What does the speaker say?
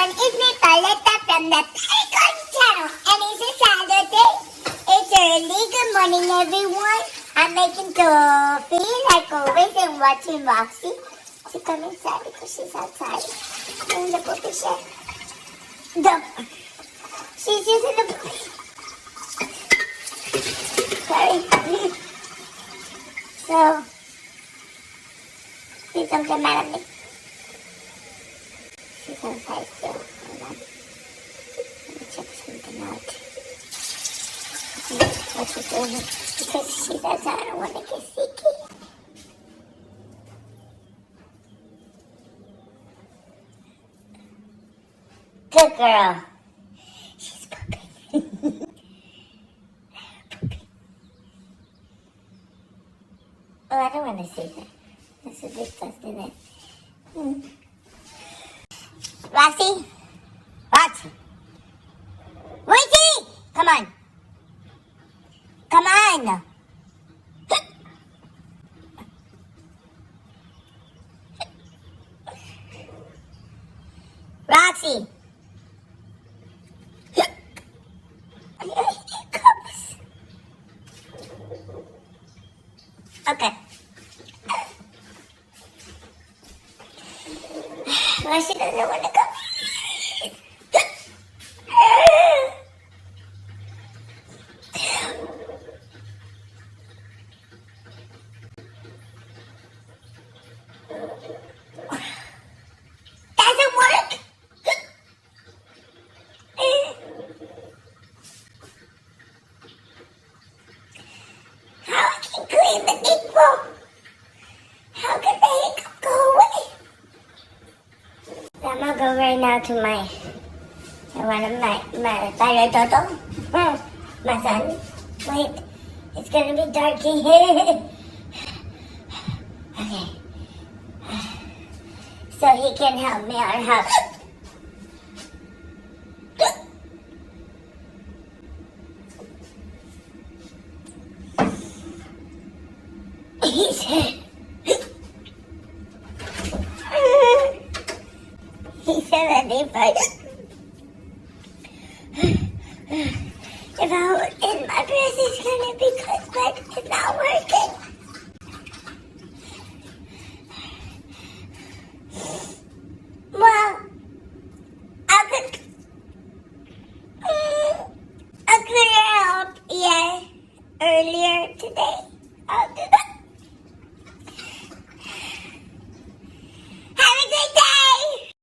everyone, it's me Pauletta from the Pelican channel, and it's a Saturday. It's early. Good morning, everyone. I'm making coffee like always and watching Roxy. She's coming inside because she's outside. And the puppy shed. She's using the puppy. Sorry. So, please don't get mad at me. She's outside still. Hold on. Let me check something out. What she's doing. Because she's outside, I don't want to get sick. Good girl. She's pooping. Pooping. Oh, I don't want to see that. That's a disgusting thing. Roxy? Roxy? Roxy! Come on. Come on. Roxy. Hiccups. Okay. Well, she doesn't want to go. Doesn't work. How I can clean the nipple? How can the hiccup go away? I'm gonna go right now to one of my Toto, my son. Wait, it's gonna be dark in here. Okay, so he can help me or help. He said. He said that if I hold in my breath, it's gonna be good, but it's not working.